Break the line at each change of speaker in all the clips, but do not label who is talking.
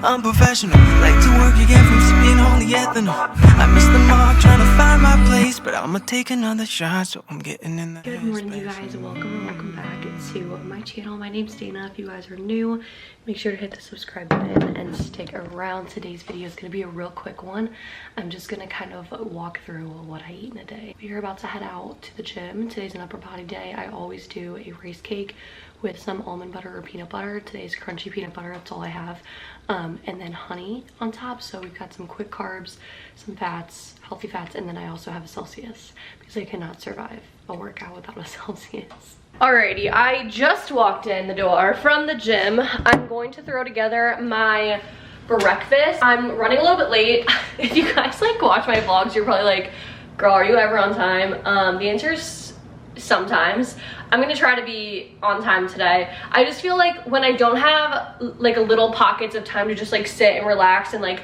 unprofessional. Like to work again from sipping holy ethanol. I missed the mark trying to find my place, but I'ma take another shot, so I'm getting in the
Good morning, you guys. Welcome back to my channel. My name's Dana. If you guys are new, make sure to hit the subscribe button and stick around. Today's video is going to be a real quick one. I'm just going to kind of walk through what I eat in a day. We're about to head out to the gym. Today's an upper body day. I always do a rice cake with some almond butter or peanut butter. Today's crunchy peanut butter, that's all I have. And then honey on top. So we've got some quick carbs, some fats, healthy fats, and then I also have a Celsius because I cannot survive a workout without a Celsius. Alrighty, I just walked in the door from the gym. I'm going to throw together my breakfast. I'm running a little bit late. If you guys like watch my vlogs, you're probably like, girl, are you ever on time? The answer is sometimes. I'm gonna try to be on time today. I just feel like when I don't have like a little pockets of time to just like sit and relax, and like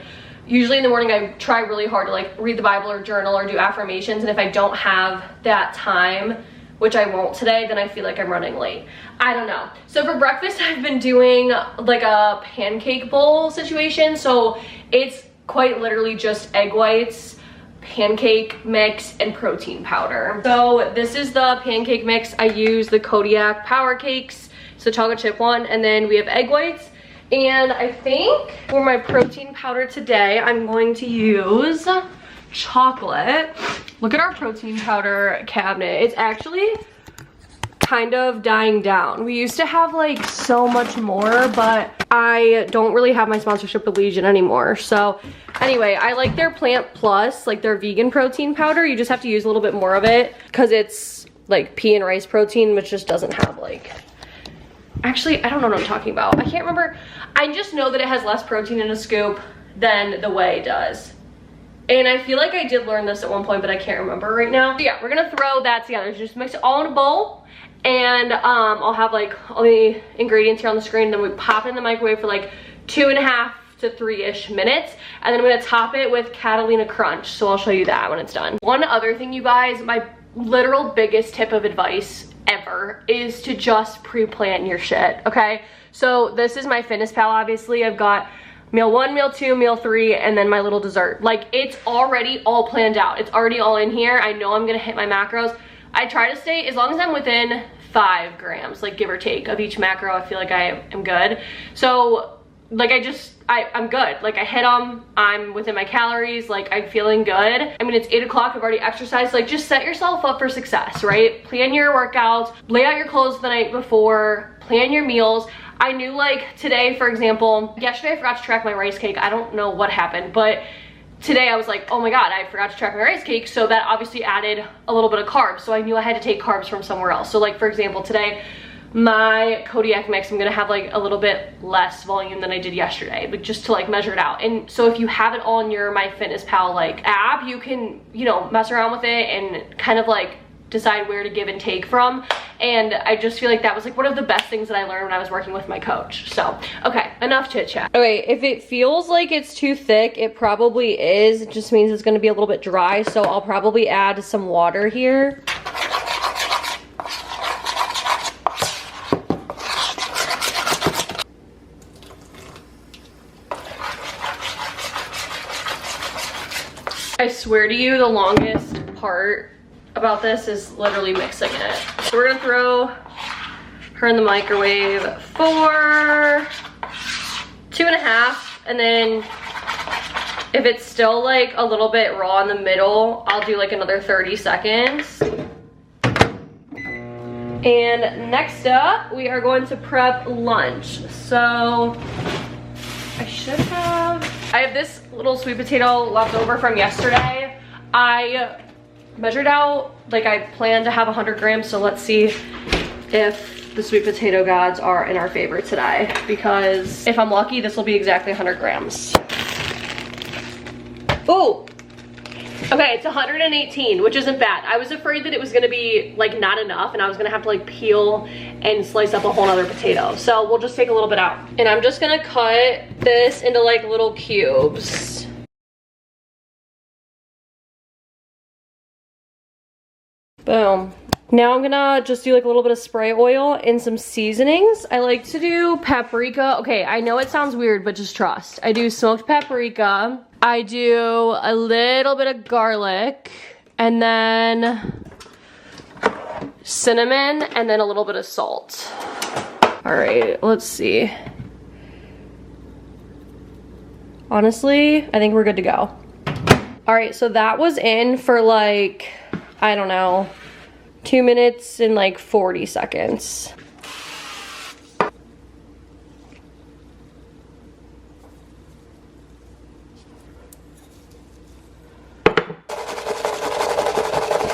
usually in the morning I try really hard to like read the Bible or journal or do affirmations, and if I don't have that time, which I won't today, then I feel like I'm running late. I don't know. So for breakfast, I've been doing like a pancake bowl situation. So it's quite literally just egg whites, pancake mix, and protein powder. So this is the pancake mix. I use the Kodiak Power Cakes. It's the chocolate chip one. And then we have egg whites. And I think for my protein powder today, I'm going to use chocolate. Look at our protein powder cabinet. It's actually kind of dying down. We used to have like so much more, but I don't really have my sponsorship with Legion anymore. So anyway, I like their Plant Plus, like their vegan protein powder. You just have to use a little bit more of it because it's like pea and rice protein, which just doesn't have like, actually, I don't know what I'm talking about. I can't remember. I just know that it has less protein in a scoop than the whey does. And I feel like I did learn this at one point, but I can't remember right now. So yeah, we're gonna throw that together. Just mix it all in a bowl. And I'll have like all the ingredients here on the screen. Then we pop it in the microwave for like 2.5 to 3-ish minutes. And then I'm gonna top it with Catalina Crunch. So I'll show you that when it's done. One other thing, you guys, my literal biggest tip of advice ever is to just pre-plan your shit, okay? So this is my Fitness Pal, obviously. I've got meal 1, meal 2, meal 3, and then my little dessert. Like, it's already all planned out. It's already all in here. I know I'm gonna hit my macros. I try to stay, as long as I'm within 5 grams, like give or take, of each macro, I feel like I am good. So, like I'm good. Like I hit them, I'm within my calories, like I'm feeling good. I mean, it's 8 o'clock, I've already exercised. Like just set yourself up for success, right? Plan your workouts, lay out your clothes the night before, plan your meals. I knew like today, for example, yesterday I forgot to track my rice cake. I don't know what happened, but today I was like, oh my God, I forgot to track my rice cake. So that obviously added a little bit of carbs. So I knew I had to take carbs from somewhere else. So like, for example, today, my Kodiak mix, I'm gonna have like a little bit less volume than I did yesterday, but just to like measure it out. And so if you have it all in your MyFitnessPal like app, you can, you know, mess around with it and kind of like decide where to give and take from. And I just feel like that was like one of the best things that I learned when I was working with my coach. So, okay, enough chit chat. Okay, if it feels like it's too thick, it probably is. It just means it's gonna be a little bit dry. So I'll probably add some water here. I swear to you, the longest part about this is literally mixing it. So we're gonna throw her in the microwave for 2.5, and then if it's still like a little bit raw in the middle, I'll do like another 30 seconds. And next up, we are going to prep lunch. So I have this little sweet potato left over from yesterday. I measured out, like I planned to have 100 grams, so let's see if the sweet potato gods are in our favor today, because if I'm lucky, this will be exactly 100 grams. Ooh, okay, it's 118, which isn't bad. I was afraid that it was gonna be like not enough and I was gonna have to like peel and slice up a whole nother potato. So we'll just take a little bit out. And I'm just gonna cut this into like little cubes. Boom. Now I'm gonna just do like a little bit of spray oil and some seasonings. I like to do paprika. Okay, I know it sounds weird, but just trust. I do smoked paprika. I do a little bit of garlic, and then cinnamon, and then a little bit of salt. All right, let's see. Honestly, I think we're good to go. All right, so that was in for like, I don't know, 2 minutes and like 40 seconds.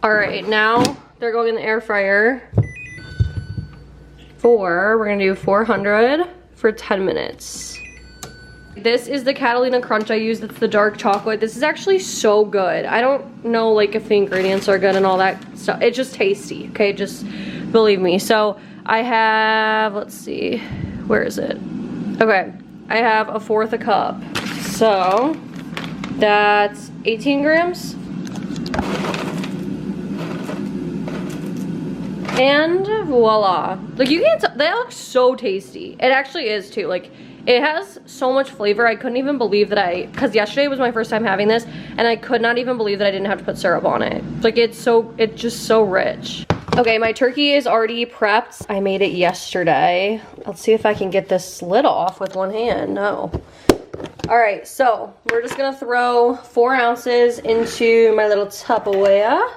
All right, now they're going in the air fryer we're gonna do 400 for 10 minutes. This is the Catalina Crunch I use. It's the dark chocolate. This is actually so good. I don't know like if the ingredients are good and all that stuff. It's just tasty, okay? Just believe me. So I have, let's see, where is it? Okay, I have 1/4 cup. So that's 18 grams. And voila. Like you can't tell, that looks so tasty. It actually is too. Like it has so much flavor. I couldn't even believe that because yesterday was my first time having this and I could not even believe that I didn't have to put syrup on it. Like it's just so rich. Okay, my turkey is already prepped. I made it yesterday. Let's see if I can get this lid off with one hand. No. All right, so we're just gonna throw 4 ounces into my little Tupperware.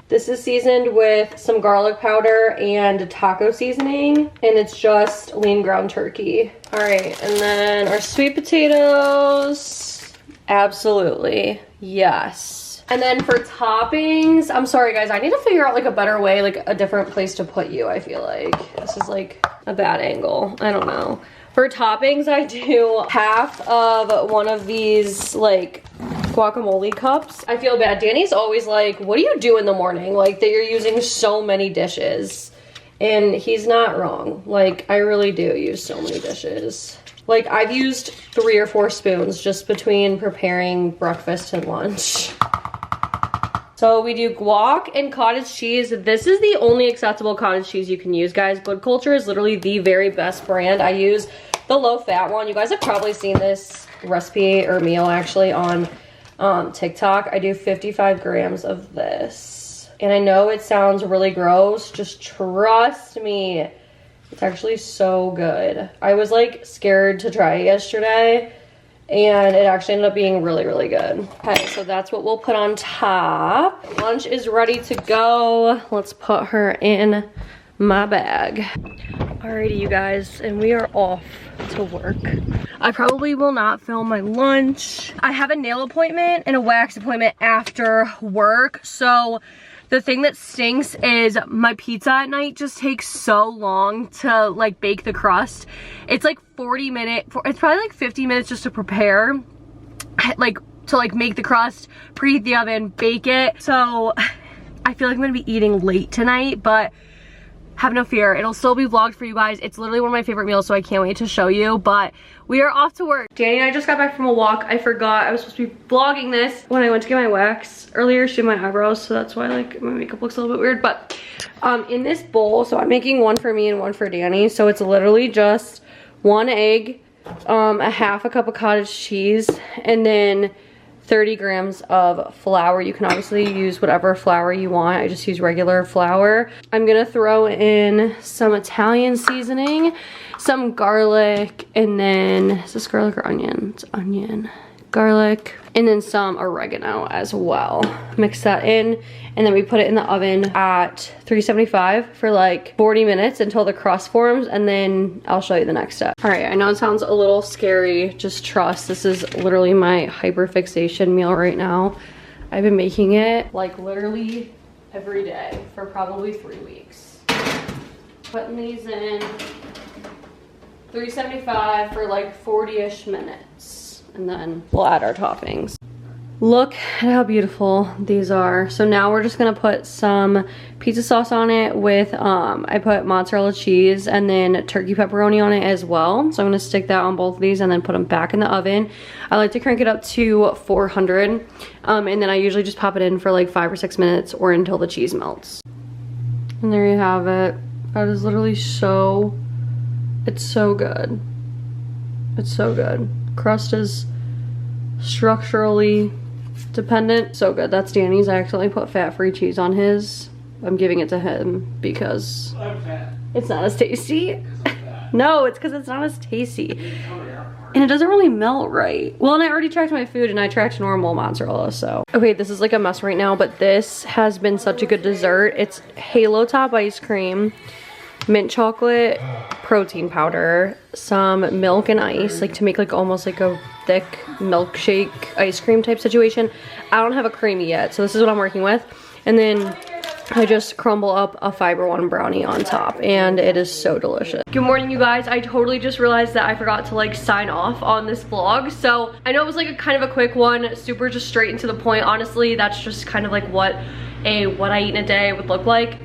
This is seasoned with some garlic powder and taco seasoning, and it's just lean ground turkey. All right, and then our sweet potatoes. Absolutely, yes. And then for toppings, I'm sorry guys, I need to figure out like a better way, like a different place to put you, I feel like. This is like a bad angle, I don't know. For toppings, I do half of one of these like guacamole cups. I feel bad. Danny's always like, what do you do in the morning? Like that you're using so many dishes. And he's not wrong. Like I really do use so many dishes. Like I've used 3 or 4 spoons just between preparing breakfast and lunch. So we do guac and cottage cheese. This is the only acceptable cottage cheese you can use, guys. Good Culture is literally the very best brand. I use the low fat one. You guys have probably seen this recipe or meal actually on TikTok. I do 55 grams of this. And I know it sounds really gross. Just trust me. It's actually so good. I was like scared to try it yesterday and it actually ended up being really, really good. Okay, so that's what we'll put on top. Lunch is ready to go. Let's put her in my bag. Alrighty, you guys, and we are off to work. I probably will not film my lunch. I have a nail appointment and a wax appointment after work, so the thing that stinks is my pizza at night just takes so long to like bake the crust. It's like 40 minutes, it's probably like 50 minutes just to prepare, like to like make the crust, preheat the oven, bake it. So I feel like I'm gonna be eating late tonight, but have no fear, it'll still be vlogged for you guys. It's literally one of my favorite meals, so I can't wait to show you, but we are off to work. Danny and I just got back from a walk. I forgot I was supposed to be vlogging this when I went to get my wax earlier, she did my eyebrows, so that's why like my makeup looks a little bit weird. But in this bowl, so I'm making one for me and one for Danny, so it's literally just 1 egg, a half a cup of cottage cheese, and then 30 grams of flour. You can obviously use whatever flour you want. I just use regular flour. I'm gonna throw in some Italian seasoning, some garlic, and then, is this garlic or onion? It's onion. Garlic, and then some oregano as well. Mix that in, and then we put it in the oven at 375 for like 40 minutes until the crust forms, and then I'll show you the next step. All right, I know it sounds a little scary, just trust. This is literally my hyperfixation meal right now. I've been making it like literally every day for probably 3 weeks. Putting these in 375 for like 40-ish minutes. And then we'll add our toppings. Look at how beautiful these are. So now we're just gonna put some pizza sauce on it with, I put mozzarella cheese and then turkey pepperoni on it as well. So I'm gonna stick that on both of these and then put them back in the oven. I like to crank it up to 400. And then I usually just pop it in for like 5 or 6 minutes or until the cheese melts. And there you have it. That is literally so, it's so good. It's so good. Crust is structurally dependent. So good. That's Danny's. I accidentally put fat-free cheese on his. I'm giving it to him because it's not as tasty. No, it's because it's not as tasty. And it doesn't really melt right. Well, and I already tracked my food and I tracked normal mozzarella, so. Okay, this is like a mess right now, but this has been such a good dessert. It's Halo Top ice cream, mint chocolate, protein powder, some milk and ice, like to make like almost like a thick milkshake ice cream type situation. I don't have a creamy yet, so this is what I'm working with. And then I just crumble up a Fiber One brownie on top, and it is so delicious. Good morning, you guys. I totally just realized that I forgot to like sign off on this vlog. So I know it was like a kind of a quick one, super just straight and to the point. Honestly, that's just kind of like what I eat in a day would look like.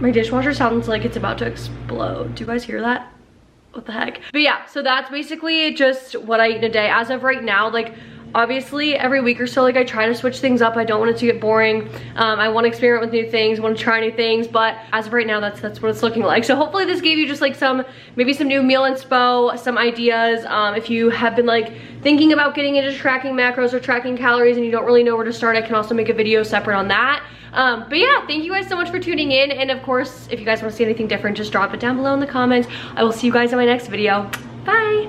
My dishwasher sounds like it's about to explode. Do you guys hear that? What the heck? But yeah, so that's basically just what I eat in a day. As of right now, like obviously every week or so, like I try to switch things up. I don't want it to get boring. I want to experiment with new things, want to try new things, but as of right now, that's what it's looking like. So hopefully this gave you just like maybe some new meal inspo, some ideas. If you have been like thinking about getting into tracking macros or tracking calories and you don't really know where to start, I can also make a video separate on that. But yeah, thank you guys so much for tuning in. And of course, if you guys want to see anything different, just drop it down below in the comments. I will see you guys in my next video. Bye.